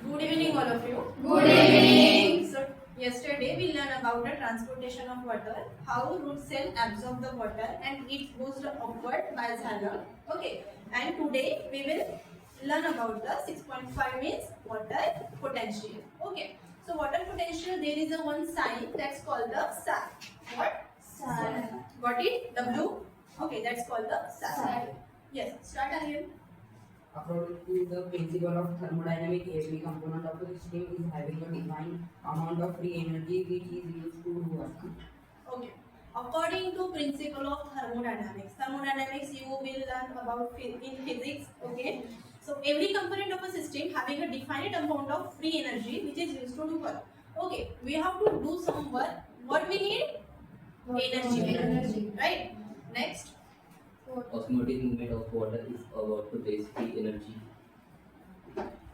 Good evening, all of you. Good evening. So, yesterday we learned about the transportation of water, how root cell absorb the water and it goes upward by xylem. Okay. And today we will learn about the 6.5 means water potential. Okay. So, water potential, there is a one sign that's called the psi. What? Psi. Got it? W. Okay, that's called the psi. Psi. Yes. Start again. According to the principle of thermodynamics, every component of the system is having a defined amount of free energy which is used to do work. Okay. According to principle of thermodynamics you will learn about in physics. Okay. So every component of a system having a defined amount of free energy which is used to do work. Okay. We have to do some work. What we need? Energy. Right. Next. Osmotic movement of water is about to base free energy.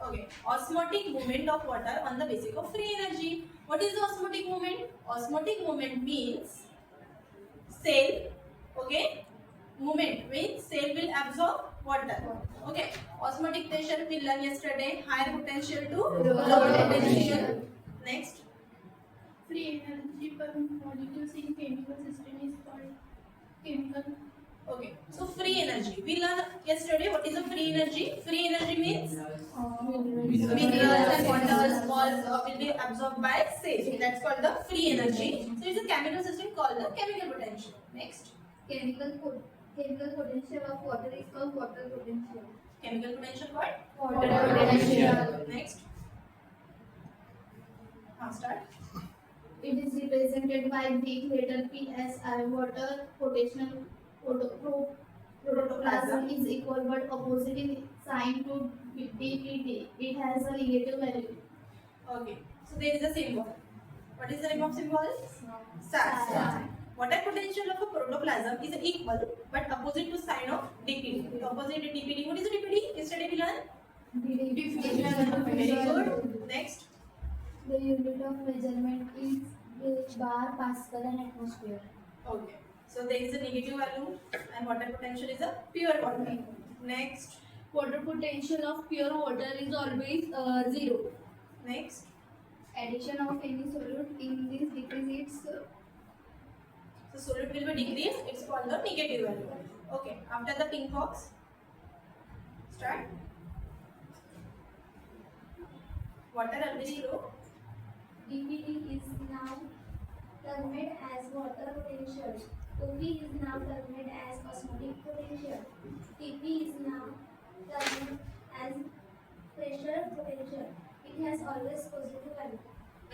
Okay. Osmotic movement of water on the basis of free energy. What is the osmotic movement? Osmotic movement means cell, okay, movement means cell will absorb water. Okay. Osmotic pressure we learned yesterday, higher potential to lower potential. Next. Free energy per molecules in chemical system is called chemical. Okay. So free energy. We learned yesterday what is a free energy? Free energy means minerals and waters all will be absorbed by cell. That's called the free energy. So it's a chemical system called the chemical potential. Next. Chemical potential of water is called water potential. Chemical potential what? Water potential. Next. Start. It is represented by big letter PSI. Water potential protoplasm is equal but opposite sign to dPd. It has a negative value. Okay. So there is a symbol. What is the name of symbol? Psi. Psi. Water potential of a protoplasm is equal but opposite to sign of dPd. The opposite to dPd. What is the dPd? Yesterday we learned. Diffusion. Very good. Next. The unit of measurement is bar, Pascal and atmosphere. Okay. So there is a negative value and water potential is a pure water. Next. Water potential of pure water is always 0. Next. Addition of any solute in this decreases So solute will be decreased. It's called the negative value. Okay. After the pink box. Start. Water already low. dPd is now termed as water potential. OP is now termed as osmotic potential. TP is now termed as pressure potential. It has always positive value.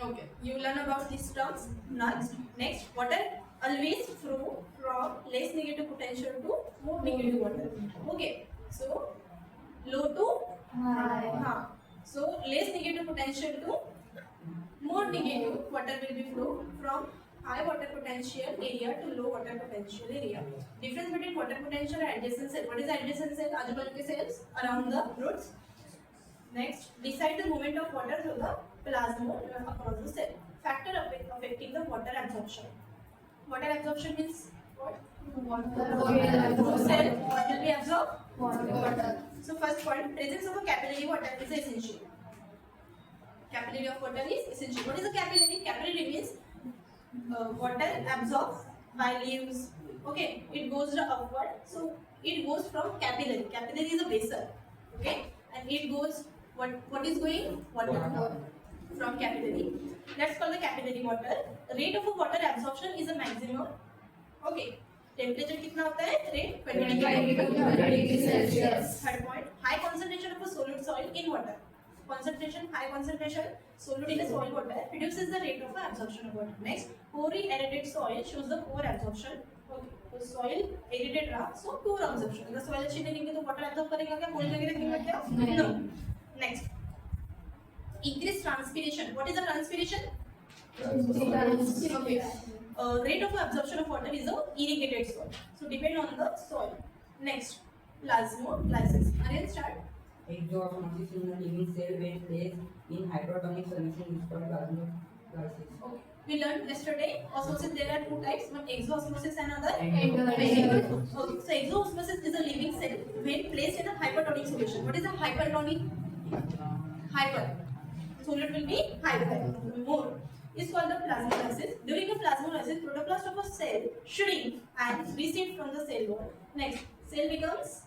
Okay. You learn about these terms. Next. Water always flow from less negative potential to more negative water. Okay. So low to high. So less negative potential to more negative water will be flow from high water potential area to low water potential area. Difference between water potential and adjacent cell. What is adjacent cell? आजू-बाजू के cells around the roots. Next, decide the movement of water through the plasmode across the cell. Factor affecting the water absorption. Water absorption means what? Through cell, what will be absorbed? Water. So first point, presence of a capillary water is essential. Capillary of water is essential. What is a capillary? Capillary means water absorbed by leaves. Okay, it goes upward. So it goes from capillary. Capillary is a vessel. Okay, and it goes what is going? Water from capillary. That's called the capillary water. Rate of water absorption is a maximum. Okay. Temperature कितना होता है? Rate 25 degrees Celsius. Third point, high concentration of a solid soil in water. High concentration solute in a soil water reduces the rate of absorption of water. Next, poorly aerated soil shows the poor absorption. Okay, so soil aerated रहा, so poor absorption. अगर soil अच्छी नहीं रहेंगी तो water absorb करेगा क्या? पोल वगैरह रखेगा क्या? No. Next, increase transpiration. What is the transpiration? Okay. Rate of absorption of water is the irrigated soil. So depend on the soil. Next, plasmolysis. Aryan, start. Exoosmosis in the living cell when placed in hypertonic solution is called plasmolysis. Okay. We learned yesterday osmosis. There are two types: one exoosmosis and other Endosmosis. Okay. So exoosmosis is a living cell when placed in a hypertonic solution. What is a hypertonic? Hyper. solute will be higher, more. Is called the plasmolysis. During the plasmolysis, protoplast of a cell shrink and recede from the cell wall. Next, cell becomes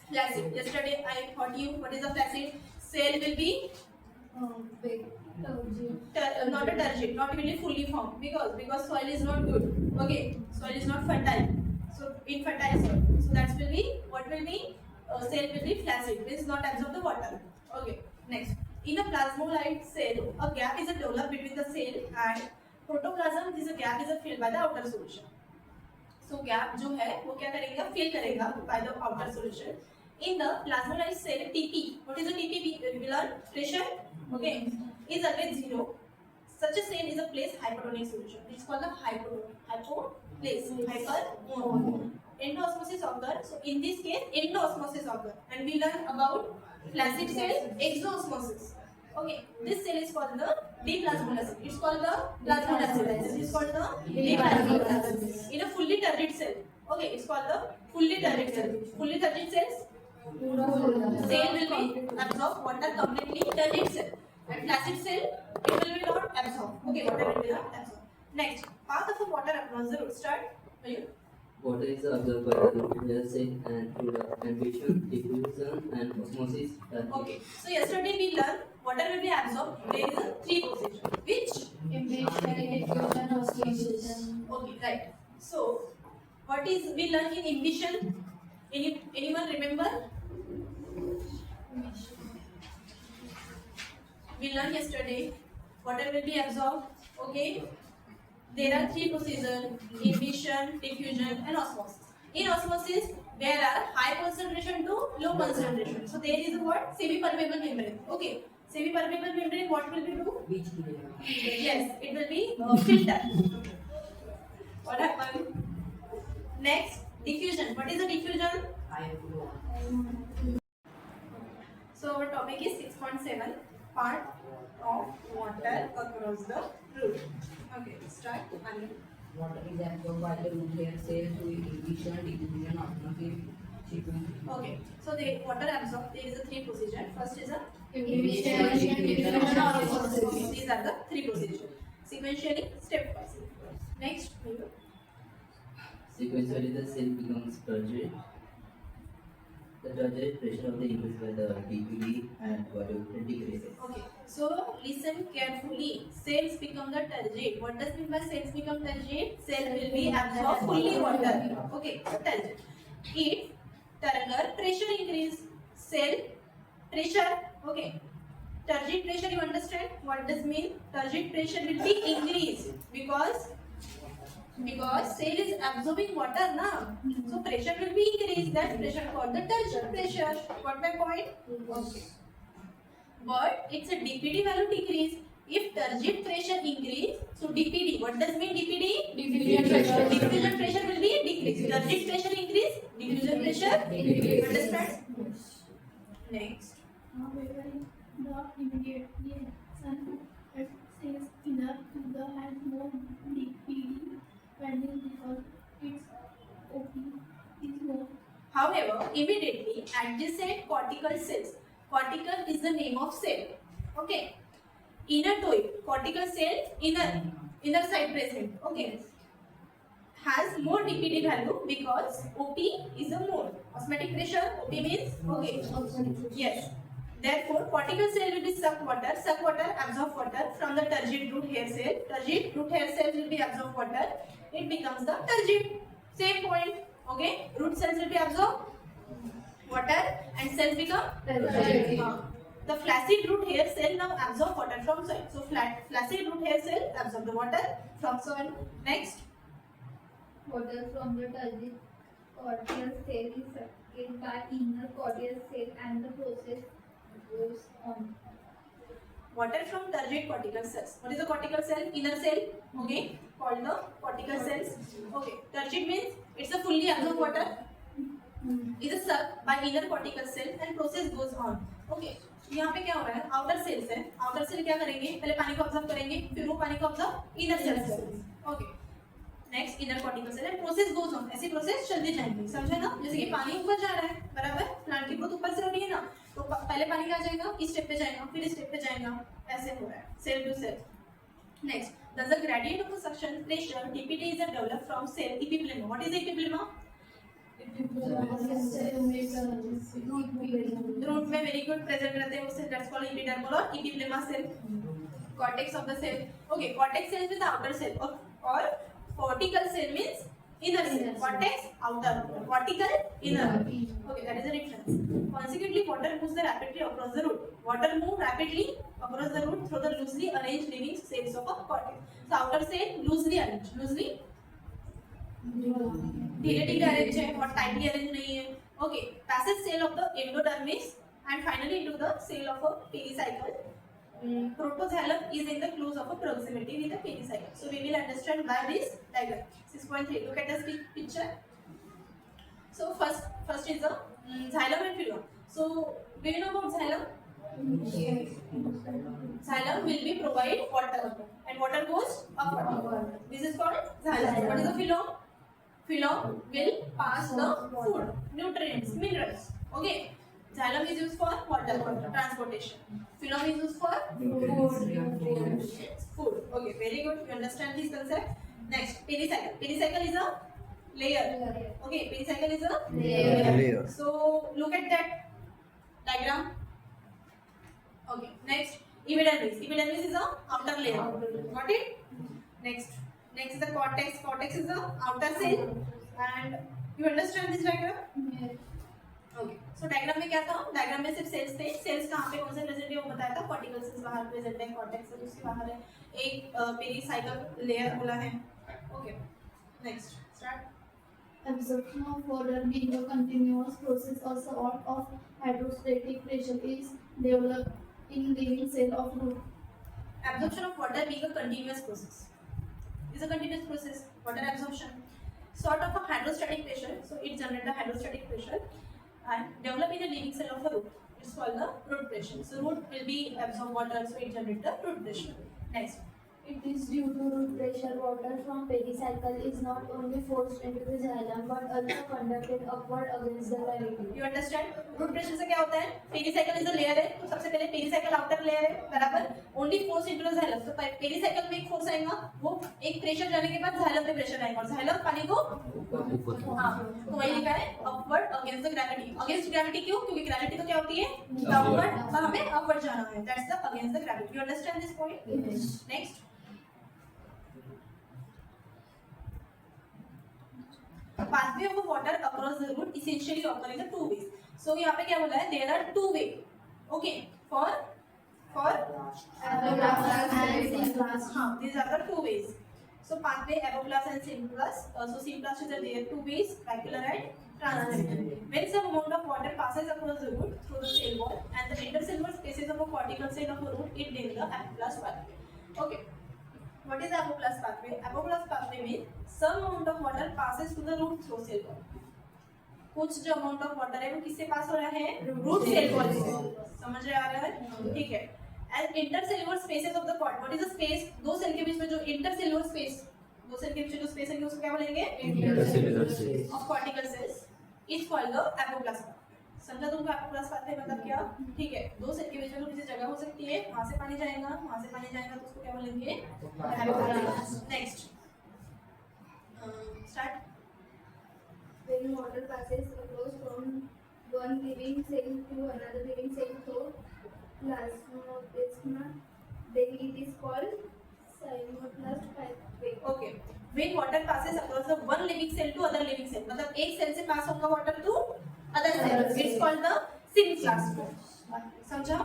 flaccid. Yesterday I taught you what is a flaccid. Cell will be Big, turgid. not a turgid, not really fully formed because soil is not good. Okay, soil is not fertile. So infertile soil. So that will be what will be cell will be flaccid, means not absorb the water. Okay, next. In a plasmolyte cell, a gap is developed between the cell and protoplasm. This gap is filled by the outer solution. So gap जो है वो क्या करेगा, fill करेगा by the outer solution. In the plasmolyte cell, TP. What is the TP? We learn pressure. Okay, is always 0. Such a cell is a place hypertonic solution. It's called the hypoplace. Hypertonic. Endoosmosis occur. So in this case, endoosmosis occur, and we learn about flaccid cell, exoosmosis. Okay, this cell is called the deplasmolysis. It's called the plasmolysis. This is called the deplasmolysis. In a fully turgid cell. Okay, it's called the fully turgid cell. Fully turgid cells. Cell will be absorb water completely. Turgid cell and flaccid cell, it will be not absorb. Okay, water will be not absorb. Next, path of the water across the root. Start. Water is absorbed by the root hair cell and through the ambition, diffusion, and osmosis. Okay, so yesterday we learned water will be absorbed. There is a 3 procedure. Which? Diffusion, osmosis. Okay, right. So, what is we learned in imbition? Anyone remember? We learned yesterday water will be absorbed. Okay, there are 3 procedures: imbition, diffusion, and osmosis. In osmosis, there are high concentration to low concentration. So there is a what? Semi-permeable membrane. Okay, semi-permeable membrane. What will we do? Which clear? Yes, it will be filter. What happened? Next, diffusion. What is the diffusion? High flow. So our topic is 6.7, part of water across the root. Okay, start. Anu. Water is absorbed by the root hair cell through imbition, diffusion, osmosis, sequence. Okay, so the water absorbed. There is a 3 procedure. First is a Imbition, diffusion, and osmosis. These are the 3 procedures. Sequentially, stepwise. Next, Mayur. Sequentially, the cell becomes turgid. The turgid pressure of the increase by the DPD and water decreases. Okay, so listen carefully. Cells become the turgid. What does mean by cells become turgid? Cell will be absorb fully water. Okay, turgid. If turgor pressure increase, cell pressure. Okay, turgid pressure. You understand? What does mean? Turgid pressure will be increased because cell is absorbing water now. So pressure will be increased. That pressure called the turgid pressure. Got my point? Okay. But it's a DPD value decrease. If turgid pressure increase, so DPD. What does mean DPD? Diffusion pressure. Diffusion pressure will be decrease. Turgid pressure increase, diffusion pressure decrease. Understand? Next. However, the immediately sun says enough to the has more DPD value because its OP is more. However, immediately adjacent cortical cells. Cortical is the name of cell. Okay. Innertoid, cortical cell, inner side present. Okay. Has more DPD value because OP is a more. Osmotic pressure, OP means okay. Yes. Therefore, cortical cell will be suck water. Suck water, absorb water from the turgid root hair cell. Turgid root hair cells will be absorb water. It becomes the turgid. Same point. Okay. Root cells will be absorb water and cells become Turgid. The flaccid root hair cell now absorb water from soil. So flaccid root hair cell absorb the water from soil. Next. Water from the turgid cortical cell is sucked by inner cortical cell and the process goes on. Water from turgid cortical cells. What is the cortical cell? Inner cell. Okay. Called the cortical cells. Okay. Turgid means it's a fully absorbed water. It is sucked by inner cortical cell and process goes on. Okay. यहाँ पे क्या हो रहा है? Outer sales है. Outer cell क्या करेंगे? पहले पानी को ऑब्जर्व करेंगे, फिर वो पानी को ऑब्जर्व इनर सेल्स करेंगे. Okay. Next inner cortical cell and process goes on. ऐसी प्रोसेस चलती जाएंगी. समझे ना? जैसे कि पानी ऊपर जा रहा है, बराबर? प्लांट की ग्रोथ ऊपर से हो रही है ना, तो तो पहले पानी क्या जाएगा, इस स्टेप पे जाएगा, फिर इस स्टेप पे जाएगा, ऐसे हो रहा है cell to cell. Next, does the gradient of the suction pressure DPT is developed from cell epiplema? What is epiplema? Root में वेरी गुड प्रेजेंट रहते हैं वो सेल, दैट्स कॉल्ड एपिडर्मल और epiplema cell. Cortex of the cell. Okay, cortex cell is the outer cell, or cortical cell means inner cell. Cortex outer, cortical inner. Okay, that is the difference. Consequently, water moves rapidly across the root. Water moves rapidly across the root through the loosely arranged living cells of a cortex. So outer cell loosely arranged, loosely धीरे धीरे arrange है और tightly arrange नहीं है. Okay, passage cell of the endodermis and finally into the cell of a pericycle. Protoxylem is in the close of a proximity with the pericycle. So we will understand by this diagram. 6.3. Look at the picture. So first is the xylem and phloem. So do you know about xylem? Xylem will be provide water and water goes upward. This is called xylem. What is the phloem? Phloem will pass the food, nutrients, minerals. Okay. Xylem is used for water transportation. Phloem is used for food. Okay, very good. You understand this concept. Next, pericycle. Pericycle is a layer. Okay, pericycle is a layer. So look at that diagram. Okay, next, epidermis. Epidermis is a outer layer. Got it? Next is the cortex. Cortex is the outer cell. And you understand this diagram? Yes. Okay, so diagram में क्या था, diagram में सिर्फ sales थे. Sales कहाँ पे कौन से प्रेजेंट है वो बताया था. कॉर्टिकल सेल्स बाहर प्रेजेंट है, कॉर्टेक्स सेल्स उसके बाहर है, एक पेरिसाइकल लेयर बोला है. Okay, next start. Absorption of water being a continuous process or sort of hydrostatic pressure is developed in living cell of root. Absorption of water being a continuous process is a continuous process. Water absorption, sort of a hydrostatic pressure. So it generates the hydrostatic pressure and develop in the living cell of a root. It's called the root pressure. So root will be absorb water, so it generates the root pressure. Next, It is due to root pressure. Water from pericycle is not only forced into the xylem but also conducted upward against the gravity. you understand? root pressure से क्या होता है, pericycle is a layer है, तो सबसे पहले pericycle outer layer है, बराबर. Only force into the xylem. तो पेरिसाइकल में एक फोर्स आएगा, वो एक प्रेशर जाने के बाद xylem पे प्रेशर आएगा और xylem पानी को हाँ, तो वही लिखा है upward against the gravity. Against gravity क्यों? क्योंकि ग्रेविटी तो क्या होती है, डाउनवर्ड, पर हमें अपवर्ड जाना है. That's the against the gravity. You understand this point? Next, pathway of the water across the root essentially occur in the two ways. So यहाँ पे क्या बोला है, there are two way. Okay, for हाँ, these are the two ways. So pathway apoplast and symplast. So symplast is there are two ways, vacuolar and transcendental. When some amount of water passes across the root through the cell wall and the intercellular spaces of a cortical cell of a root, it brings the apoplast pathway. Okay. What is apoplast pathway? Apoplast pathway means some amount of water passes to the root through cell wall. कुछ जो amount of water है वो किससे पास हो रहा है, root cell wall से. समझ रहे आ रहा है? ठीक है. And intercellular spaces of the cord. What is the space, दो सेल के बीच में जो इंटरसेल्युलर स्पेस, दो सेल के बीच में जो स्पेस है उसको क्या बोलेंगे, Intercellular space of cortical cells is called the apoplast. समझा तुमको एपोप्लास्ट पाथवे मतलब क्या? ठीक है, दो सेल के बीच में किसी जगह हो सकती है, वहां से पानी जाएगा, वहां से पानी जाएगा तो उसको क्या बोलेंगे, apoplast. Next start. When water passes across from one living cell to another living cell through plasmoplasma, then it is called cyanoplast pathway. Okay, when water passes across the one living cell to other living cell, मतलब एक cell से pass होगा water to other cell, it's called the symplast. समझा?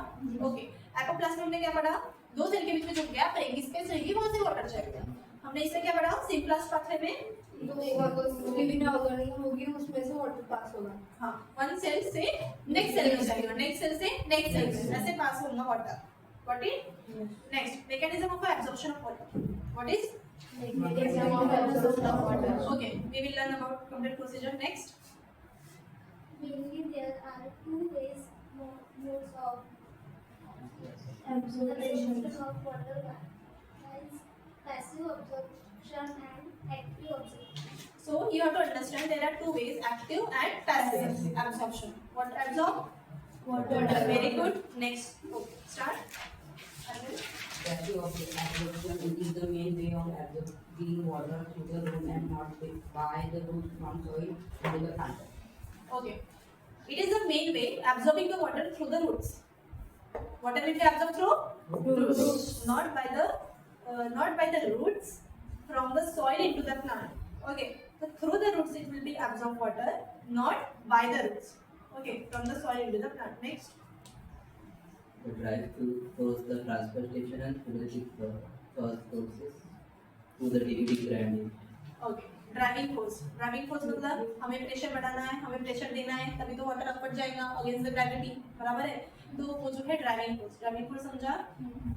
Okay. Apoplast में हमने क्या पढ़ा, दो सेल के बीच में जो गैप रहेगी, स्पेस रहेगी, वहां से वाटर जाएगा. हमने इससे क्या पढ़ा, सिम्प्लास्ट पाथवे में विभिन्न अवगणना होगी, उसमें से वाटर पास होगा. हाँ, वन सेल से नेक्स्ट सेल में जाएगा, नेक्स्ट सेल से नेक्स्ट सेल में, ऐसे पास होगा water. Got it? Next, mechanism of absorption of water. What is? Mechanism of absorption of water. Okay, we will learn about complete procedure next. Mainly there are two ways modes of absorption of water, as passive absorption and active absorption. So you have to understand there are two ways, active and passive absorption. What absorb? Water. Very good. Next. Okay. Start. Arvind. Passive absorption is the main way of absorbing water through the root and not by the roots from soil into the plant. Okay. It is the main way absorbing the water through the roots. Water will be absorbed through roots, not by the roots from the soil into the plant. Okay. So through the roots it will be absorbed water, not by the roots. Okay. From the soil into the plant. Next. The drive through the transfer station and through the chip process through the DVD grinding. Okay driving force मतलब हमें pressure बढ़ाना है, हमें pressure देना है, तभी तो water upward जाएगा अगेंस्ट द ग्रेविटी, बराबर है। तो वो जो है ड्राइविंग फोर्स समझा,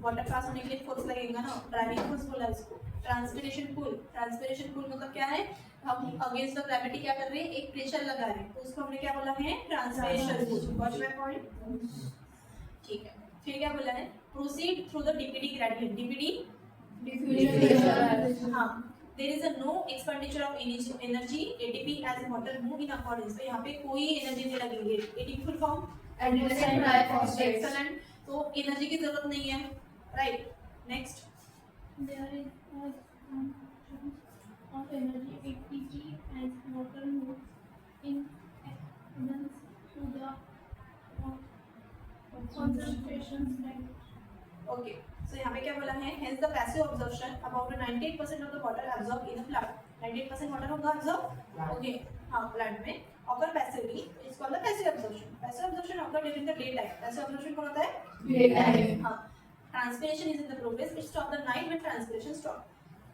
वाटर पास होने के लिए फोर्स लगेगा ना, ड्राइविंग फोर्स बोला इसको। ट्रांसपिरेशन पुल मतलब क्या है, हम अगेंस्ट द ग्रेविटी क्या कर रहे हैं, एक प्रेशर लगा रहे हैं, तो उसको हमने क्या बोला है, transpiration pull. Got my point? ठीक है। फिर क्या बोला है, proceed through the DPD gradient. DPD हाँ, there is a no expenditure of energy ATP as water move in accordance। तो यहाँ पे कोई एनर्जी नहीं लगेगी। ATP full form Adenosine triphosphate। Excellent, तो एनर्जी की जरूरत नहीं है, right. Next. There is a consumption of energy ATP as water moves in accordance to the concentrations right। Okay, so यहाँ पे क्या बोला है, hence the passive absorption about 98% of the water absorbed in a plant। 98% water होगा absorb, okay हाँ plant में। occur passively is called the passive absorption। passive absorption occur during the daytime। passive absorption कौन होता है, Daytime। हाँ। transpiration is in the progress, it stop the night when transpiration stop।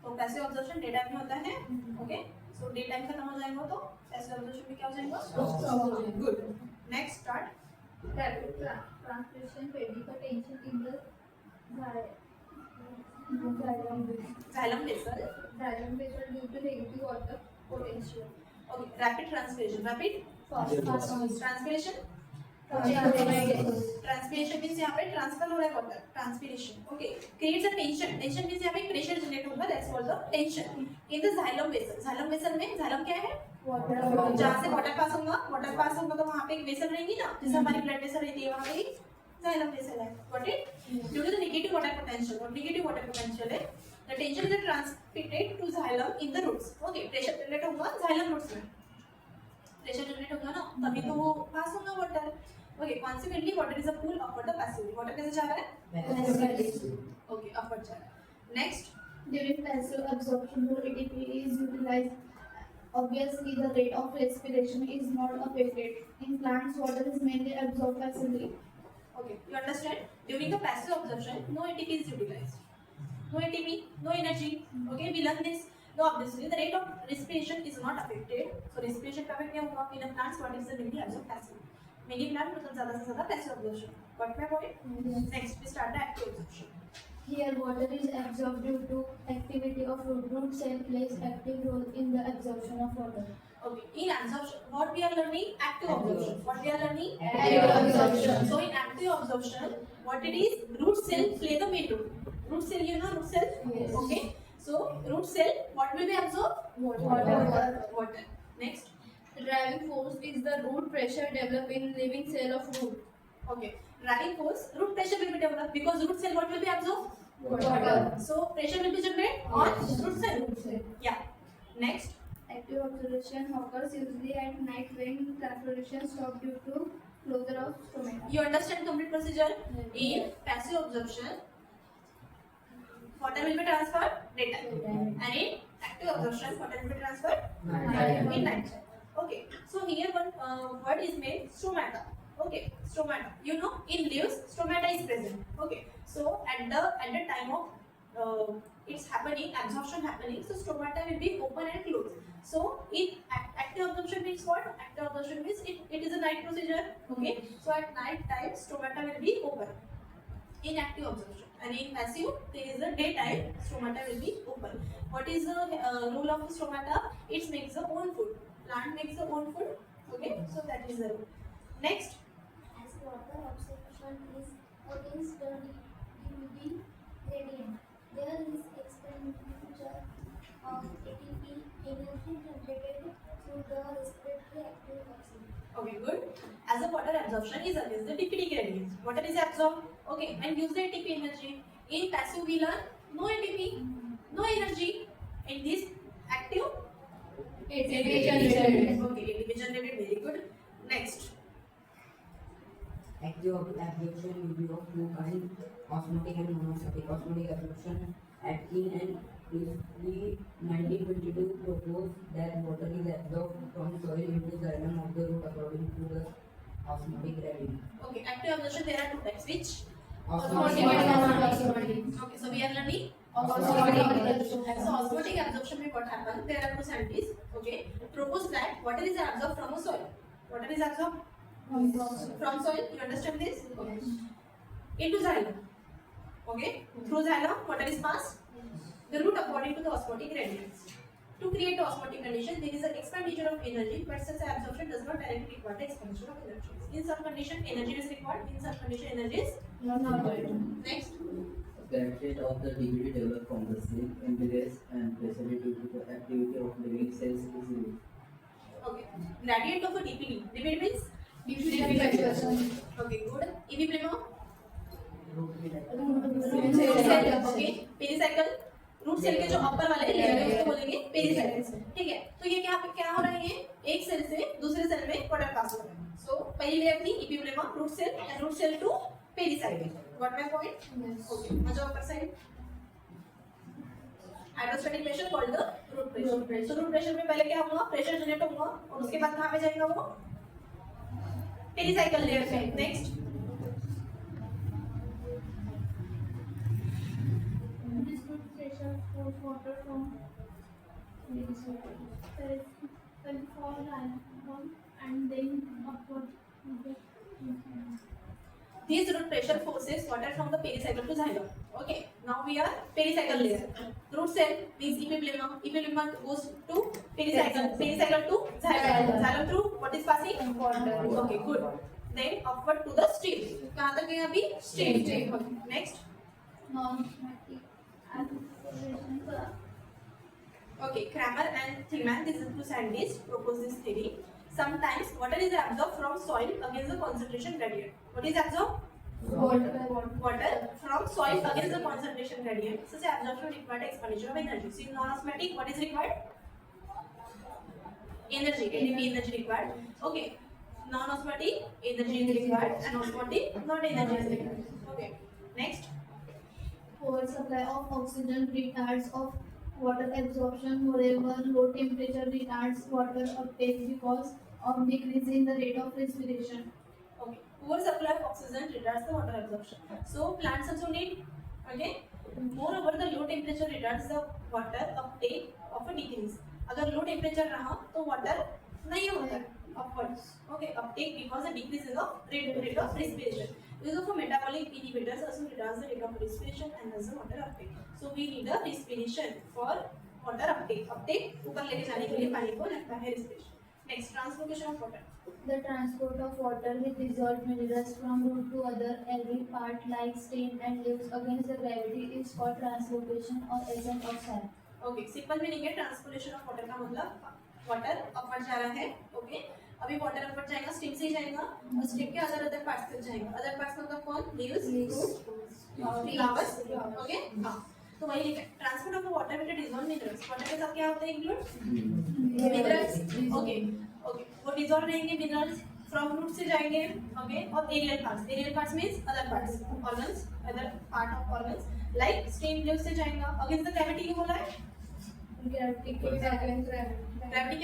तो passive absorption day time में होता है, okay. सो day time खत्म हो जाएगा तो passive absorption में क्या हो जाएगा, Stop। Good. Next start. Rapid transpiration reduce the tension in the xylem vessel, xylem vessel due to negative water potential। okay। rapid transpiration, rapid transpiration, transpiration means यहाँ पे ट्रांसफर हो रहा है water, transpiration, okay. Creates a tension, tension means यहाँ पे pressure generate होगा, that's called the tension in the xylem vessel. Xylem vessel में xylem क्या है, जहाँ से वाटर पास होगा तो वहाँ पे एक वेसल रहेगी ना, जैसे हमारी ब्लड वेसल रहती है, वहाँ पे जाइलम वेसल है, got it. Due to the negative water potential, और नेगेटिव वाटर पोटेंशियल है, the tension is transmitted to xylem in the roots, okay. Pressure generate होगा जाइलम रूट्स में, प्रेशर जनरेट होगा ना, तभी तो वो पास होगा water, okay. Consequently water is a pull upward the passively, water कैसे जा रहा है, ओके अपवर्ड जा रहा है। Next. During passive absorption, no ATP is utilized. Obviously, the rate of respiration is not affected. In plants, water is mainly absorbed passively. Okay, you understand? During the passive absorption, no ATP is utilized. No ATP, no energy. Okay, we learn this. No, obviously, the rate of respiration is not affected. So, respiration का क्या होगा? In a plants, what is the mainly absorbed passively? Many plant मतलब ज़्यादा से ज़्यादा passive absorption. Got my point? Next, we start the active absorption. Here, water is absorbed due to activity of root. Root cell plays active role in the absorption of water. Okay, in absorption, what we are learning? Active absorption. What we are learning? Active absorption. So, in active absorption, what it is? Root cell play the main role. Root cell, you know root cell? Yes. Okay. So, root cell, what will be absorbed? Water. Water. Next. The driving force is the root pressure developed in living cell of root. Okay. Driving force, root pressure will be developed because root cell what will be absorbed? Water. So pressure will be generated on root cell. Yeah. Next. Active absorption occurs usually at night when transpiration stops due to closure of stomata. You understand complete procedure? In passive absorption, water will be transferred daytime, and in active absorption, water will be transferred in night. Okay. So here one word is made stomata. Okay, stomata. You know, in leaves, stomata is present. Okay, so at the time of it's happening, absorption happening, so stomata will be open and closed. So in active absorption means what? Active absorption means it is a night procedure. Okay, so at night time, stomata will be open in active absorption, and in passive, there is a daytime, stomata will be open. What is the role of stomata? It makes the own food. Plant makes the own food. Okay, so that is the role. Next. As water absorption is against the DUV gradient, there is expenditure of ATP energy generated through the respiratory active oxygen. Okay, good. as a water absorption is against the dPd gradient. Water is absorbed, okay, and gives the ATP energy. In passive we learn no ATP, no energy. In this active, ATP generated. okay, ATP generated. Very good. Next, Active absorption will be of two kinds, osmotic and monosodic. Osmotic absorption, Atkin and Priestley 1922 proposed that water is absorbed from soil into xylem of the root according to the osmotic gradient. okay, active absorption there are two types. Which? Osmotic and non-osmotic. Okay, so we are learning. Osmotic. So osmotic absorption में what happen? There are two scientists, okay, propose that water is absorbed from a soil. Water is absorbed from soil. You understand this? Okay. Into xylem. Okay. Through xylem, water is passed. The route according to the osmotic gradients. To create the osmotic condition, there is an expenditure of energy, but such absorption does not directly require the expenditure of energy. In some condition, energy is required. In some condition, energy is Not required. next. Graduate of the DBD developed from the same impetus and pressure due to the activity of living cells is removed. Okay. Gradient of a DPD. DPD means okay. Good. EV primo. Okay pericycle root cell के जो अपर वाले layer है उसको बोलेंगे pericycle ठीक है तो ये क्या हो रहा है ये एक सेल से दूसरे सेल में प्रोडक्ट पास हो रहा है सो पहली लेयर थी epiblema root cell and root cell to pericycle got my point okay आ जाओ upper side hydrostatic pressure called the root pressure तो रूट प्रेशर में पहले क्या होगा प्रेशर जनरेट होगा और उसके बाद कहां पे जाएगा वो पेरिसाइकिल लेयर पे next This root pressure force water from will fall down and then upward. These root pressure forces water from the pericycle to xylem. Okay, now we are pericycle layer. Root cell means epiblema. Epiblema goes to pericycle. Pericycle to xylem. Xylem through what is passing? Water. Okay, good. Then upward to the stream. कहाँ तक गए अभी? Stream. Okay. Next. Non-osmotic absorption. Okay, Kramer and Thiemann, these two scientists propose this theory. Sometimes water is absorbed from soil against the concentration gradient. What is absorbed? Water from soil against the concentration gradient. Such absorption required expenditure of energy. So in non-osmotic, what is required? Energy. ATP energy required. Okay. Non-osmotic, energy is required, and osmotic, not energy is required. Okay. Next. Poor supply of oxygen retards of water absorption. Moreover, low temperature retards water uptake because of decrease in the rate of respiration. Okay. Poor supply of oxygen retards the water absorption. So plants also need. Okay. Moreover, the low temperature retards the water uptake of a decrease. अगर low temperature रहा तो water नहीं होता upwards. Okay. Uptake because of decrease in the rate of respiration. Use of metabolic inhibitors also retards the rate of respiration and thus the water uptake. So we need a respiration for water uptake. Uptake ऊपर लेके जाने के लिए पानी को लगता है respiration. Next, translocation of water. The transport of water with dissolved minerals from root to other airy part like stem and leaves against the gravity is called translocation or ascent of sand. Okay, simple meaning है transpiration of water का मतलब water upward जा रहा है. Okay, अभी water upward जाएगा steam से ही जाएगा और स्टीम के अदर पार्ट्स तक जाएगा. अदर पार्ट्स मतलब कौन? Leaves, flowers. Okay, हाँ. तो वही लिखा transport of water with dissolved minerals. Water के साथ क्या होता है इंक्लूड मिनरल्स. ओके ओके वो डिसॉल्व रहेंगे मिनरल्स फ्रॉम रूट से जाएंगे. ओके और aerial parts means other parts organs other part of organs like stem leave से जाएगा. अगेंस्ट द ग्रेविटी क्यों बोला है? ग्रेविटी के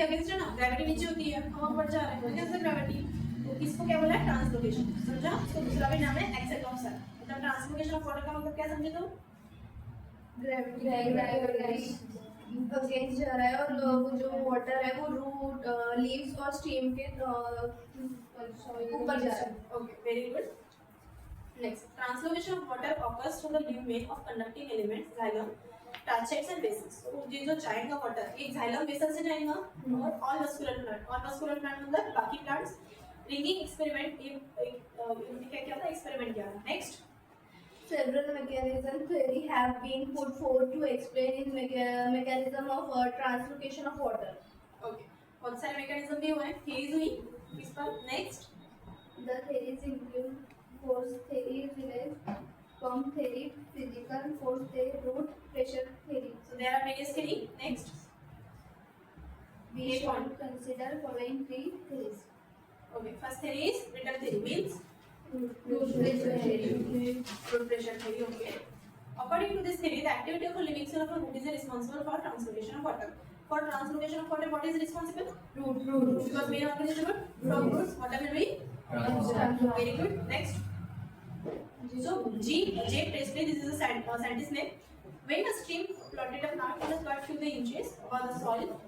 अगेंस्ट है ना. ग्रेविटी नीचे होती है हम ऊपर जा रहे हैं अगेंस्ट द ग्रेविटी. तो इसको क्या बोला है? ट्रांसलोकेशन. समझा? इसको दूसरा भी नाम है एक्सेंट ऑफ सैंड. मतलब ट्रांसलोकेशन ऑफ वाटर का मतलब क्या समझे तुम? ग्रेविटी अगेंस्ट जा रहा है और वो जो वाटर है वो रूट लीव्स और स्टीम के ऊपर जा रहा है. Okay, very good. Next, translocation of water occurs from the leaf made of conducting elements, xylem, tracheids and basins. तो ये जो जाएगा water एक xylem basal से जाएगा और all vascular plant मतलब बाकी plants. Ringing experiment ये क्या था? एक्सपेरिमेंट किया था. Next. Several mechanisms theory have been put forward to explain the mechanism of translocation of water. Okay, बहुत सारे mechanism भी हुए. Theories हुई इस पर. Next. The theories include force theory, relay, pump theory, physical force theory, root pressure theory. So there are various theory. Next. We A shall point. consider following three theories. Okay, first theory is Ritter theory, means Root pressure theory. root pressure theory. Okay. According to this theory, the activity of a living cell of a root is responsible for translocation of water. For translocation of water, what is responsible? Root. Because main organism from roots, water will be. Very good. Next. So J. Presley, this is a scientist name. When a stream plotted a plant in a cut few inches above the soil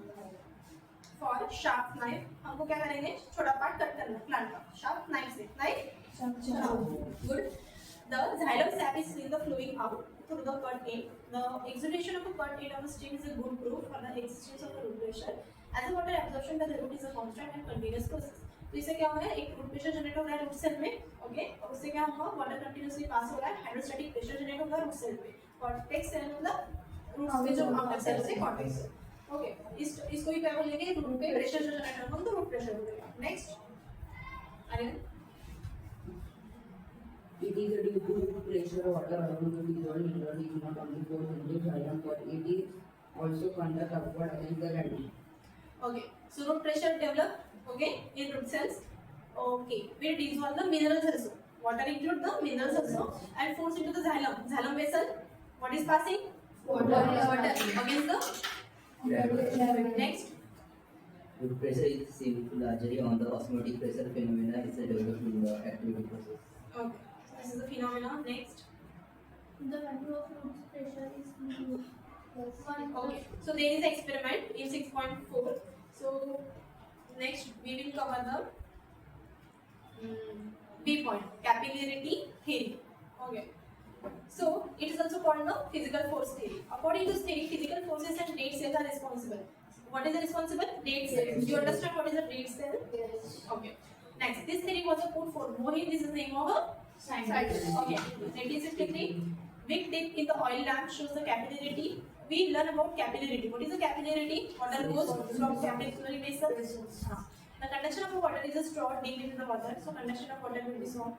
for sharp knife, हमको क्या करेंगे? छोटा part cut करना plant का sharp knife से knife. Good. The xylem sap is seen the flowing out through the cut end. The exudation of a cut end of a stream is a good proof for the existence of a root pressure. As a water absorption by the root is a constant and continuous process. तो इससे क्या हो रहा है? एक root pressure generate हो रहा है रूट सेल में, ओके, और उससे क्या होगा? वाटर कंटिन्यूअसली पास हो रहा है, हाइड्रोस्टैटिक प्रेशर जनरेट होगा रूट सेल पे. कॉर्टेक्स सेल मतलब रूट में जो आउटर सेल से कॉर्टेक्स. ओके, इसको ही क्या बोलेंगे? रूट पे प्रेशर जो जनरेट होगा तो रूट प्रेशर बोलेगा. नेक्स्ट. अरे It is due to pressure water around the dissolved mineral is not only force into xylem but it is also conduct upward against the granite. okay, so root pressure develop, okay, in root cells. Okay, we dissolve the minerals also. Water include the minerals also and force into the xylem vessel. What is passing? Water against the next. Root pressure is seen largely on the osmotic pressure phenomena is developed in the activity process. Okay, so this is the phenomena. Next. The value of root pressure is included. Okay, so there is experiment in 6.4. So next we will cover the B point, capillarity theory. Okay, so it is also called the physical force theory. According to this theory, physical forces and dead cells are responsible. What is the responsible? Dead cells. You understand what is a dead cell? Yes. Okay. Next, this theory was put for Mohin. This is the name of a scientist. Okay. 1963. Big dip in the oil lamp shows the capillarity. We learn about capillarity. What is the capillarity? Water goes from capillary vessels. The conduction of water is a straw deep into the water. So conduction of water will be strong.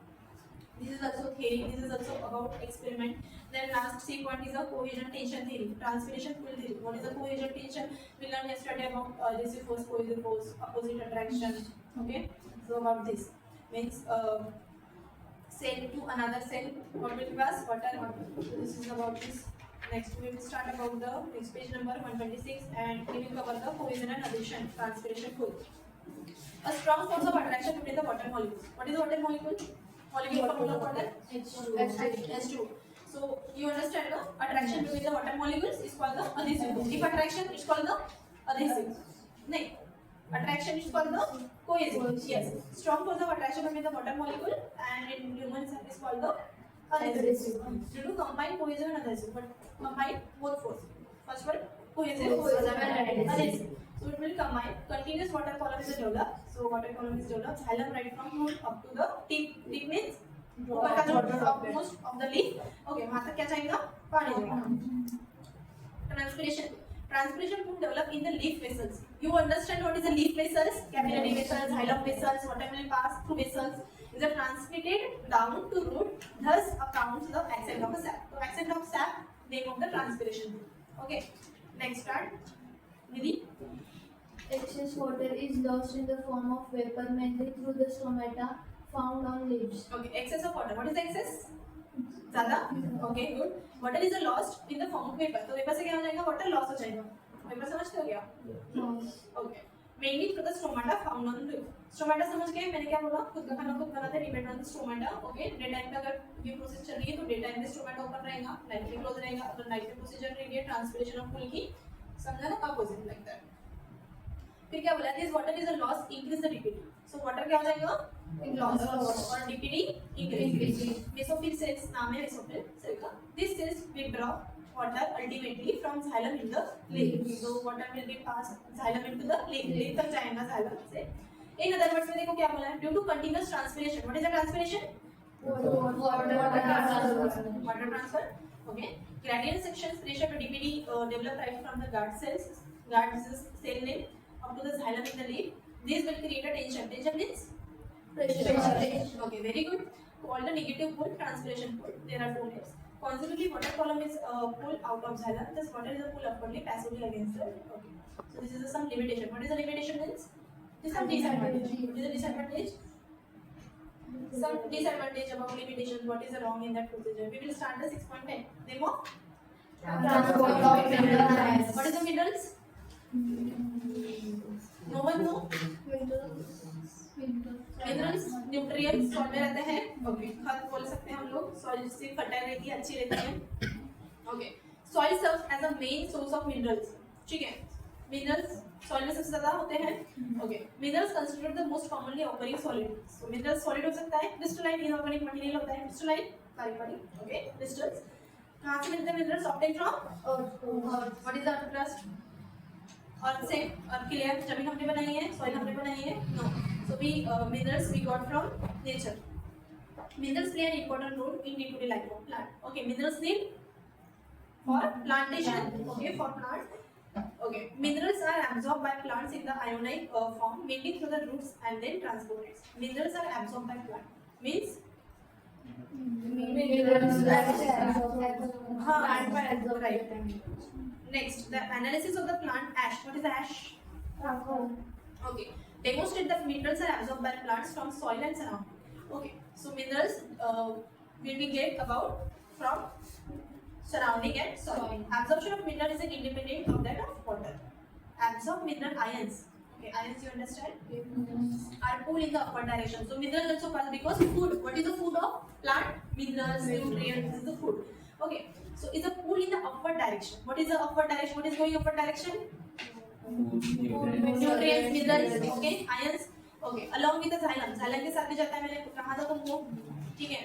This is also theory. This is also about experiment. Then last C point is a cohesion tension theory. Transpiration pull theory. What is a cohesion tension? We learned yesterday about adhesive force, cohesive force, opposite attraction. Okay. So about this means cell to another cell. What will pass? Water. So this is about this. Next we will start about the next page number 126 and we will cover the cohesion and adhesion, transpiration pull. A strong force of attraction between the water molecules. What is the water molecule? Molecule formula of water? H2. So you understand the attraction between the water molecules is called the adhesive. If attraction is called the adhesive. No. Attraction is called the cohesive. Yes. Strong force of attraction between the water molecule and in humans is called the adhesive. Due to combine cohesion and adhesive, but combine both force. First one cohesive, adhesive. So it will combine. Continuous water column is developed. So water column is developed. Xylem right from root up to the tip. Tip means ऊपर का जो topmost of the leaf. Okay, वहाँ तक क्या जाएगा? पानी जाएगा. Transpiration. Transpiration will develop in the leaf vessels. You understand what is the leaf vessels? Capillary vessels, xylem vessels, whatever will pass through vessels is transmitted down to root. Thus accounts the accent of the sap. So accent of sap, name of the transpiration. Okay. Next start. Nidhi. Excess water is lost in the form of vapor mainly through the stomata found on leaves. Okay. Excess of water. What is excess? ज़्यादा. Okay. Good. Water is lost in the form of vapor. तो vapor से क्या हो जाएगा? Water loss हो जाएगा. Vapor समझते हो क्या? Okay. Mainly through the stomata found on leaf. Stomata समझ गए? मैंने क्या बोला? खुद का खाना खुद बनाते हैं. Depend on the stomata. Okay. Day time पे अगर ये प्रोसेस चल रही है तो डे टाइम में स्टोमेटा ओपन रहेगा, नाइट में क्लोज रहेगा. अगर नाइट में प्रोसीजर रहेगी ट्रांसपिरेशन ऑफ फूल की, समझा ना? Opposite like that. फिर क्या बोला? This water is a loss increase the DPT. So water क्या हो जाएगा? लॉस. और डीपीटी इंक्रीज. मेसोफिल सेल्स नाम है मेसोफिल सेल का. This cells withdraw water ultimately from xylem in the leaf. So water will be passed xylem into the leaf. Leaf तक जाएगा xylem से. In other words में देखो क्या बोला है? Due to continuous transpiration. What is the transpiration? Water transfer. Okay. Gradient sections pressure to DPD develop right from the guard cells. Guard is cell name up to the xylem in the leaf. This will create a tension. Tension means pressure. Okay, very good. Called the negative pole, transpiration pole. There are two names. Consequently, water column is pulled out of xylem. This water is a pull upwardly, passively against the. Okay. So this is some limitation. What is the limitation means? This is some disadvantage. What is the disadvantage? Some disadvantage about limitations. What is the wrong in that procedure? We will start the 6.10. Name of Transport of minerals. what is the minerals? No one know. Minerals nutrients soil में रहते हैं okay खाद बोल सकते हैं हम लोग soil से फर्टाइल रहती है अच्छी रहती है okay soil serves as a main source of minerals ठीक है मिनरल्स सॉइल में सबसे ज्यादा होते हैं okay minerals considered the most commonly occurring solid so minerals solid हो सकता है क्रिस्टलाइन इनऑर्गेनिक मटेरियल होता है क्रिस्टलाइन बारीक ओके क्रिस्टल्स कहां से मिलते हैं minerals obtain from what is the earth crust earth से अर्थ की लेयर जमीन हमने बनाई है सॉइल हमने बनाई है no so we minerals we got from nature minerals play an important role in day-to-day life of plant okay minerals need for plantation okay for plants okay minerals are absorbed by plants in the ionic form mainly through the roots and then transported minerals are absorbed by plant means right next the analysis of the plant ash what is the ash okay demonstrate that minerals are absorbed by plants from soil and surrounding okay so minerals will be get about from surrounding and soil absorption of mineral is independent of that of water absorb mineral ions okay ions you understand are pulled in the upward direction so minerals also pass because food what is the food of plant minerals nutrients this is the food okay so it's a pull in the upward direction what is the upward direction what is going upward direction nutrients minerals okay ions okay along with the xylem xylem के साथ भी जाता है मैंने कहा था तुमको ठीक है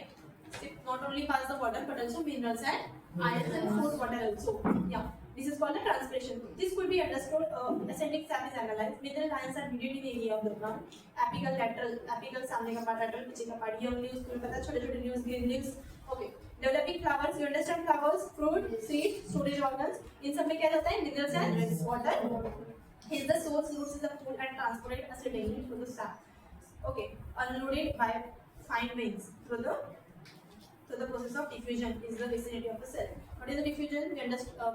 not only pass the water but also minerals and ions and food water also yeah this is called the transpiration this could be understood ascending sap is analyzed mineral ions are mediated in the area of the plant apical lateral apical सामने का part lateral पीछे का part young leaves तुम्हें पता है छोटे-छोटे leaves green leaves okay developing flowers you understand flowers fruit seed storage organs इन सब में क्या रहता है minerals and water is the source roots is the food and transported accidentally through the sap okay unloaded by fine veins through the process of diffusion is the vicinity of the cell what is the diffusion we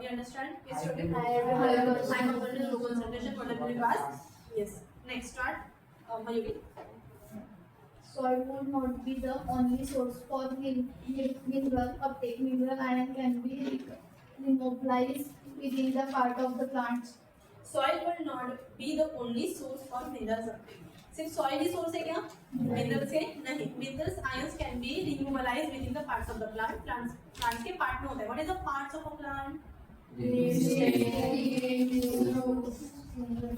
understand yes student high component low concentration water will pass yes next start Mayuri Soil would not be the only source for mineral uptake. Mineral ion can be remobilized within the part of the plants. soil will not be the only source for minerals uptake सिर्फ soil ही source है क्या minerals के नहीं minerals ions can be remobilized within the parts of the plant plants के part में होता है what is the parts of a plant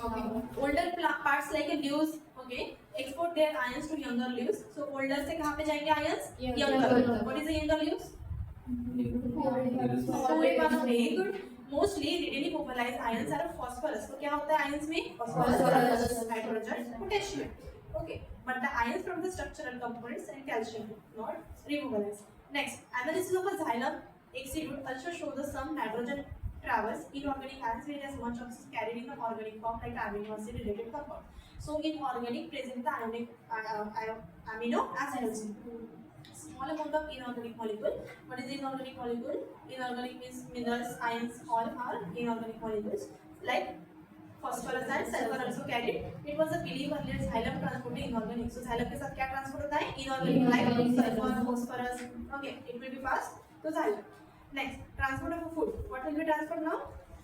okay older parts like a leaves okay export their ions to younger leaves so older से कहाँ पे जाएंगे ions younger what is the younger leaves very good mostly readily mobilized ions are phosphorus तो क्या होता है ions में phosphorus nitrogen potassium okay but the ions from the structural components and calcium not remobilized next analysis of a xylem exit would also show the some nitrogen travels inorganic ions whereas much of is carried in the organic form like amino acid related compound so in organic present the ionic amino acid also small amount of inorganic molecule what is the inorganic molecule inorganic means minerals ions all are inorganic molecules like phosphorus and sulfur also carried it was a belief earlier xylem transported inorganic so xylem के साथ क्या transport होता है inorganic like sulfur phosphorus okay it will be passed to xylem next transport of food what will be transferred now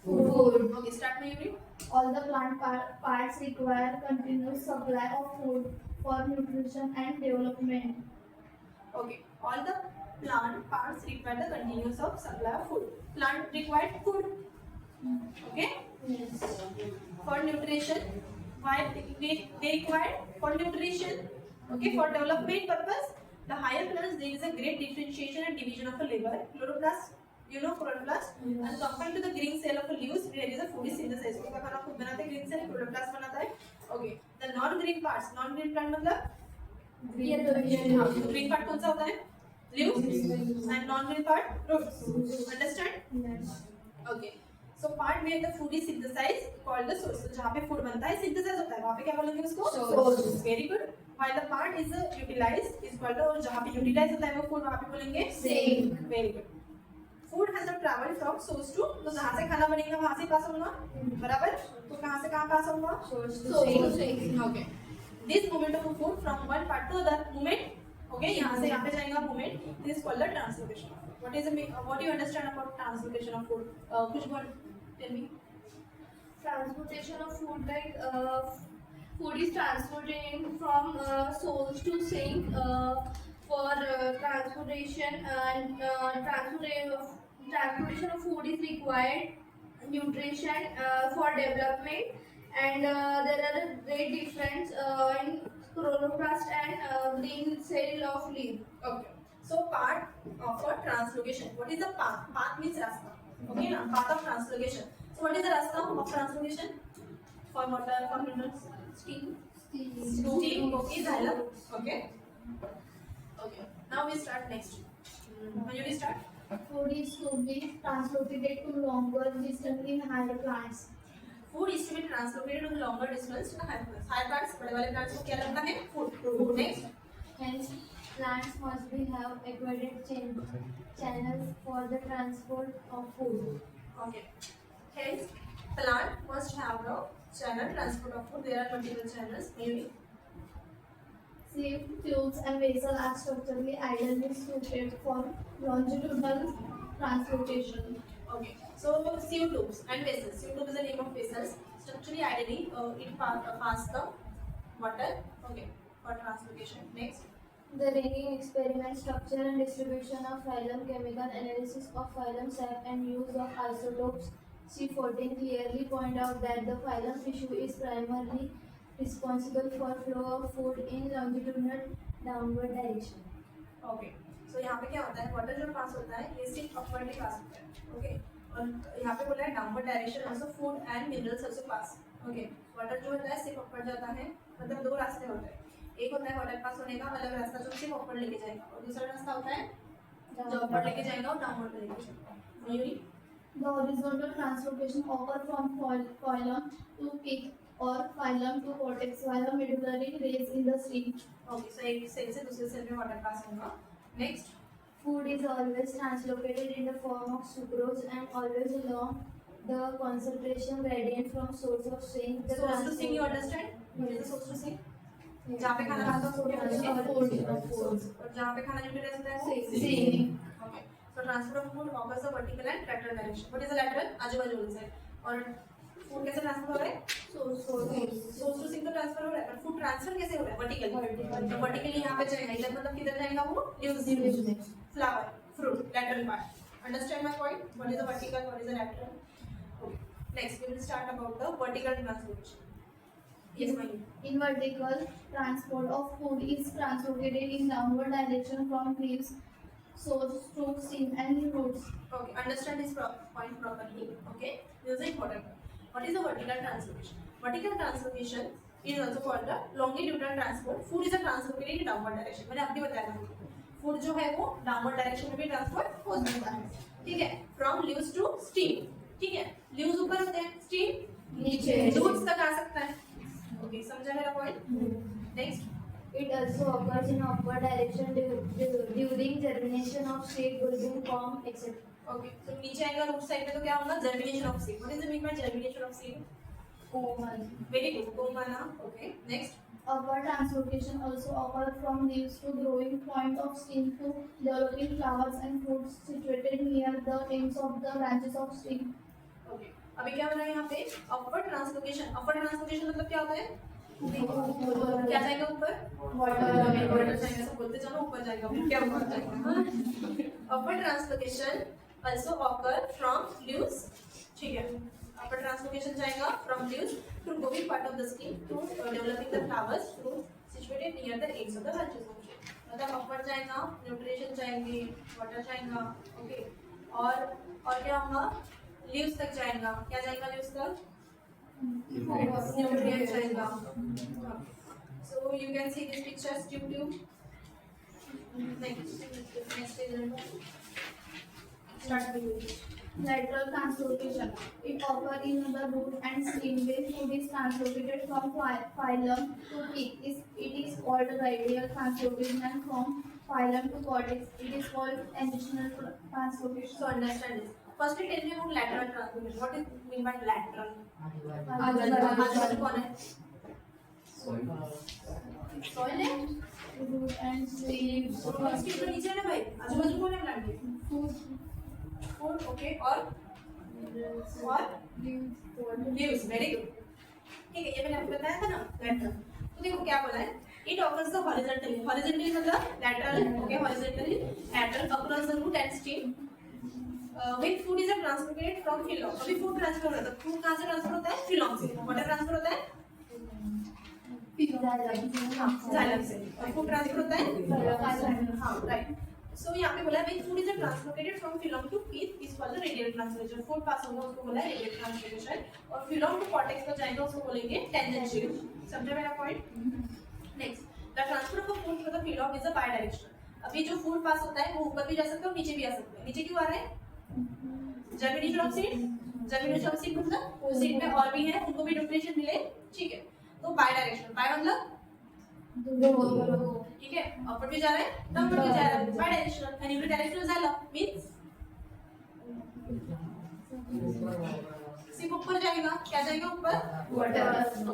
Food. okay start Mayuri All the plant parts require continuous supply of food for nutrition and development. okay all the plant parts require the continuous of supply of food plant required food okay for nutrition why they require for nutrition okay for development purpose the higher plants there is a great differentiation and division of a labor chloroplast you know chloroplast and compared to the green cell of a leaves there is a food synthesis उसका खाना खुद बनाते हैं green cell chloroplast बनाता है okay the non green parts non green plant मतलब green part कौन सा होता है leaves and non green part roots understand okay so part where the food is synthesized called the source so जहाँ पे food बनता है synthesize होता है वहाँ पे क्या बोलेंगे उसको source very good while the part is utilized is called और जहाँ पे utilize होता है वो food वहाँ पे बोलेंगे Sink. very good. Food has traveled from source to, तो जहाँ से खाना बनेगा वहाँ से पास होगा, बराबर? तो कहाँ से कहाँ पास होगा? Source to sink. Okay. This movement of food from one part to other movement, okay, यहाँ से यहाँ पे जाएगा movement. This is called the translocation. What do you understand about translocation of food? Which one? Tell me. Transportation of food, like food is transported from source to sink for transportation, and transportation of food is required nutrition for development, and there are a great difference in chloroplast and green cell of leaf. Okay. So part of a translocation. What is the path? Path means rasta. Okay, na? Path of translocation. So what is the rasta of translocation? For water, for minerals, steam. Steam. Okay, xylem. Okay. Okay. Now we start next. When you start? Food is to be transported to longer distance in higher plants. Food is to be translocated to the longer distance to the higher plants. Higher plants, बड़े वाले plants को क्या लगता है? Food. Food. Next. Hence, plants must be have aquatic channels for the transport of food. Okay. Hence, plant must have a channel transport of food. There are multiple channels. Maybe. Sieve, tubes and vessels are structurally ideally suited for longitudinal transportation. Okay. So sieve tubes and vessels. Sieve tube is the name of vessels. Structurally, ideally, it pass the water. Okay. For transportation. Next. The ranking experiment, structure and distribution of phylum, chemical analysis of phylum sap, and use of isotopes C14 clearly point out that the phylum tissue is primarily responsible for flow of food in longitudinal downward direction. Okay. So यहाँ पे क्या होता है? Water जो पास होता है ये सिर्फ अपवर्डली पास होता है. Okay. और यहाँ पे बोला है downward direction also food and minerals also pass. Okay. Water जो होता है सिर्फ अपवर्ड जाता है. मतलब दो रास्ते होते हैं. एक होता है वाटर पास होने का अलग रास्ता जो सिर्फ अपवर्ड लेके जाएगा और दूसरा रास्ता होता है जो अपवर्ड लेके जाएगा और डाउनवर्ड लेके जाएगा. Yuri. The horizontal transportation occurs from phylum to peak or phylum to cortex while the medullary rays in the stream. Okay. So एक सेल से दूसरे सेल में वाटर पास होगा. Next. Food is always translocated in the form of sucrose and always along the concentration gradient from source of sink. The Source to sink, you understand? What is the source to sink? जहाँ पे खाना खाता है और जहाँ पे खाना utilise होता है वो Sink. Okay. So transfer of food occurs the vertical and lateral direction. What is the lateral? आजू बाजू वाली साइड. और फूड कैसे ट्रांसफर हो रहा है? सोर्स टू सिंक तो ट्रांसफर हो रहा है पर फूड ट्रांसफर कैसे हो रहा है? वर्टिकली. तो वर्टिकली यहाँ पे जाएगा. इधर मतलब किधर जाएगा वो? Leaves, flower, fruit, lateral part. Understand my point? What is the vertical? What is the lateral? Okay. Next we will start about the vertical translocation. Yes, my. In vertical, transport of food is transported in downward direction from leaves, source to stem and roots. Okay, understand this point properly. Okay, this is important. What is the vertical translocation? Vertical translocation is also called the longitudinal transport. Food is a translocated in downward direction. मैंने आपको बताया था. Food जो है वो downward direction में भी transfer हो सकता है. ठीक है? From leaves to stem. ठीक है? Leaves ऊपर होते हैं, stem नीचे. roots तक आ सकता है. Okay, समझा मेरा point? Next. It also occurs in upward direction during germination of seed, bulbing, palm, etc. Okay, so नीचे आएगा root side में तो क्या होगा? Germination of seed. What is the mean by germination of seed? Very good. Pomana. Okay. Next. Upward translocation also occurs from leaves to growing point of stem to developing flowers and fruits situated near the ends of the branches of stem. Okay. अभी क्या हो रहा है यहाँ पे? Upward translocation. Upward translocation मतलब क्या होता है? क्या जाएगा ऊपर? Water जाएगा. सब बोलते जाओ ऊपर जाएगा. क्या ऊपर जाएगा? Upward translocation also occur from leaves. ठीक है. Upward translocation जाएगा from leaves to growing part of the stem to developing the flowers, fruits situated near the ends of the branches of tree. मतलब upward जाएगा, nutrition जाएंगे, water जाएगा, okay. और क्या होगा? Leaves तक जाएगा. क्या जाएगा leaves तक? Nutrients जाएगा. So you can see these pictures. Tube. Next. Start with you. Lateral translocation. It occurs in the root and stem when food is translocated from phylum to peak. It is called radial translocation, and from phylum to cortex it is called additional translocation. So understand this. Firstly, tell me about lateral translocation. What is mean by lateral? आजू-बाजू कौन है? Soil है? root and stem. इसके ऊपर नीचे है ना भाई? आजू-बाजू कौन है प्लांट के? Food, okay. और leaves, very good. ठीक है, ये मैंने आपको बताया था ना lateral. तो देखो क्या बोला है? It occurs the horizontally. Horizontally मतलब lateral, okay, horizontally lateral across the root and stem. When food is translocated from phylum. अभी food transfer होता है. Food कहाँ से transfer होता है? Phylum से. Water transfer होता है? Xylem से. और food transfer होता है? हाँ, right. So यहाँ पे बोला है when food is translocated from phylum to pith is called the radial translocation. Food pass होगा उसको बोला है radial translocation. और phylum to cortex का जाएगा उसको बोलेंगे tangential. समझा मेरा point? Next, the transfer of a food through the phylum is a bidirectional. अभी जो food pass होता है वो ऊपर भी जा सकता है और नीचे भी आ सकता है. नीचे क्यों आ रहा है? Germination of seed. Germination of seed मतलब seed में और भी है उनको भी nutrition मिले. ठीक है. तो bidirectional. Bi मतलब ठीक है, upward भी जा रहा है, downward भी जा रहा है, bidirectional. And unidirectional xylem means सिर्फ ऊपर जाएगा, क्या जाएगा ऊपर? Water.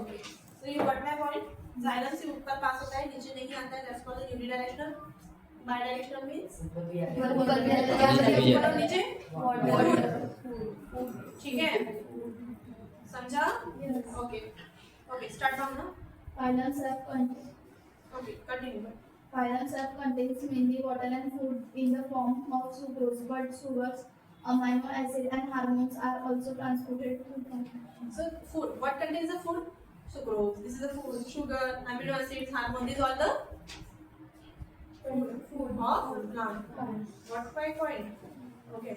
Okay. So you got my point. Xylem से ऊपर पास होता है, नीचे नहीं आता है. That's called the unidirectional. Bidirectional means ऊपर और नीचे water. ठीक है? समझा? Okay. Okay. Start from now. Phylum self-contained. Okay. Continue. Phylum self-contains mainly water and food in the form of sucrose, but sugars, amino acid, and hormones are also transported to them. So food. What contains the food? Sucrose. This is the food. Sugar, amino acids, hormone. These are the food of plant. What's my point? Okay.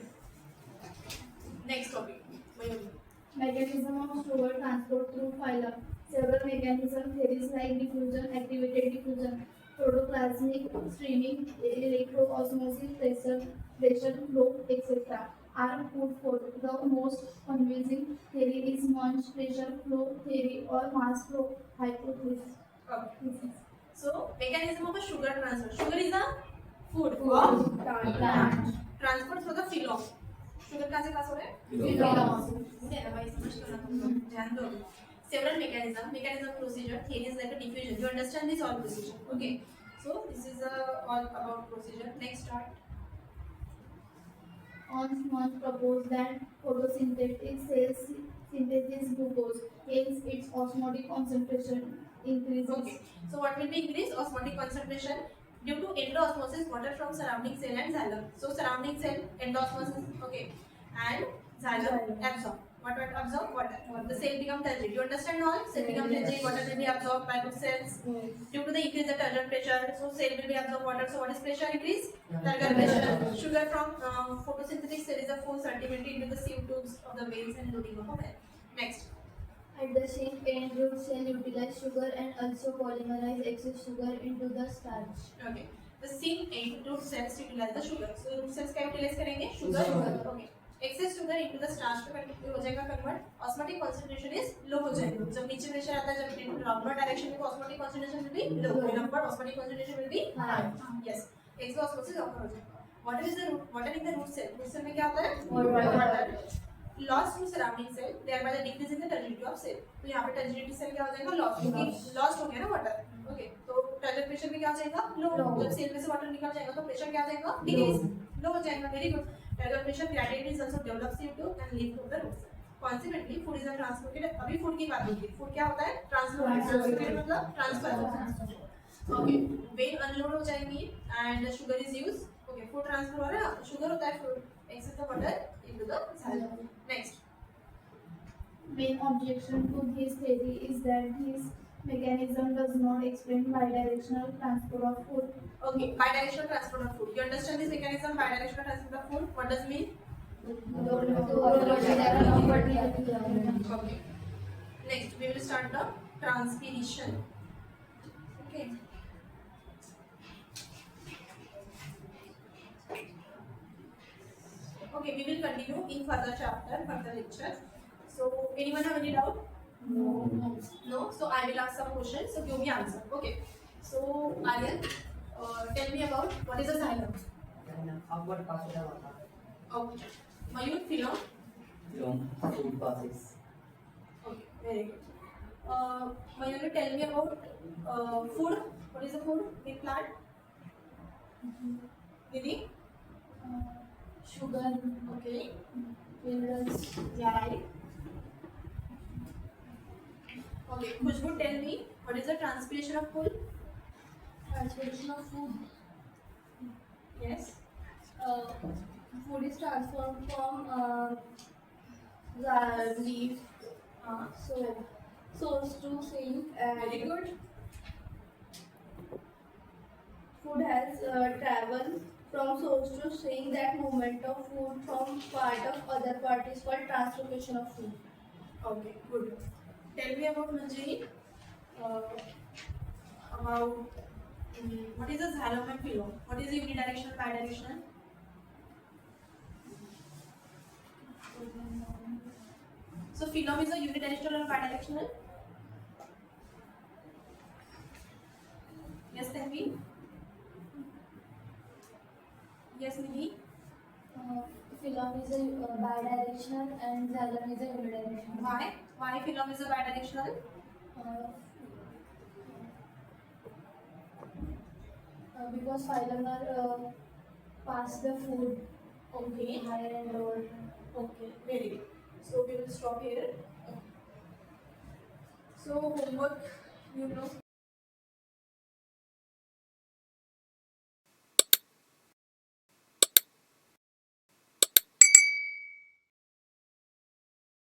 Next topic. Mayuri. Mechanism of sugar transport through phylum. Several mechanisms, theories like diffusion, activated diffusion, protoplasmic streaming, electroosmosis, pressure flow, etc. are put forth. The most convincing theory is Munch pressure flow theory or mass flow hypothesis. Okay. So mechanism of a sugar transfer. Sugar is a food of plant. Transport through the phylum. Sugar कहाँ से पास हो रहा है? Phylum. है ना भाई समझ कर ना ध्यान दो. Several mechanism procedure, theories like a diffusion. You understand this all procedure, okay? So this is all about procedure. Next start. Munch proposed that photosynthetic cells synthesize glucose, hence its osmotic concentration increases. Okay. So what will be increased? Osmotic concentration due to endoosmosis, water from surrounding cell and xylem. So surrounding cell endoosmosis, okay, and xylem absorb. What absorb? Water. The cell become turgid. You understand all? Cell become turgid. Water will be absorbed by the cells due to the increase in turgid pressure. So cell will be absorb water. So what is pressure increase? Turgid pressure. Sugar from photosynthetic cell is a force ultimately into the sieve tubes of the veins and loading of a well. Next. At the same end, root cell utilize sugar and also polymerize excess sugar into the starch. Okay. The same end root cells utilize the sugar. So root cells क्या utilize करेंगे? Sugar. Okay. Excess sugar into the starch पे हो जाएगा convert. Osmotic concentration is low हो जाएगा. जब नीचे pressure आता है जब downward direction में osmotic concentration will be low. And upward osmotic concentration will be high. Yes. Exosmosis occur हो जाएगा. Water is the root. Water in the root cell. Root cell में क्या होता है? Water. Lost to surrounding cell. Thereby the decrease in the turgidity of cell. तो यहाँ पे turgidity cell क्या हो जाएगा? Lost. क्योंकि lost हो गया ना water. Okay. तो turgid pressure में क्या हो जाएगा? Low. जब cell में से water निकल जाएगा तो pressure क्या हो जाएगा? Decrease. Low हो जाएगा. Very good. Turgid pressure gradient is also develops CO2 and leaves to the root cell. Consequently, food is transported. अभी food की बात होगी. Food क्या होता है? Transported मतलब transfer. Okay. Vein unload हो जाएंगी and sugar is used. Okay. Food transfer हो रहा है. Sugar होता है food. Excess of water into the xylem. Next. Main objection to this theory is that this mechanism does not explain bidirectional transport of food. Okay, bidirectional transport of food. You understand this mechanism, bidirectional transport of food? What does it mean? Okay. Next, we will start the transpiration. Okay. Okay, we will continue in further chapter, further lecture. So, anyone have any doubt? No. No. So I will ask some questions. So give me answer. Okay. So Aryan, tell me about what is a xylem. Then upward passes the water. Okay. Mayur, phylum. From food passes. Okay, very good. Mayur, tell me about food. What is a food? Big plant. Didi. Sugar, Okay. minerals, Yeah, right. Okay. Khushbu, tell me what is the transpiration of food? transportation of food. Yes. Food is transformed from the leaf, so source to sink, Very and good. food has traveled from source to sink. That movement of food from part of other part is called transportation of food. Okay, good. Tell me about Manjari. About what is a xylem and phylum? What is unidirectional, bidirectional? So phylum is a unidirectional or bidirectional? Yes, Tanvi? Yes, Nidhi? Phylum is a bidirectional and xylem is a unidirectional. Why? Why phylum is a bidirectional? Because phylum are pass the food Okay. higher and lower. Okay, very good. So we will stop here. So homework, you know.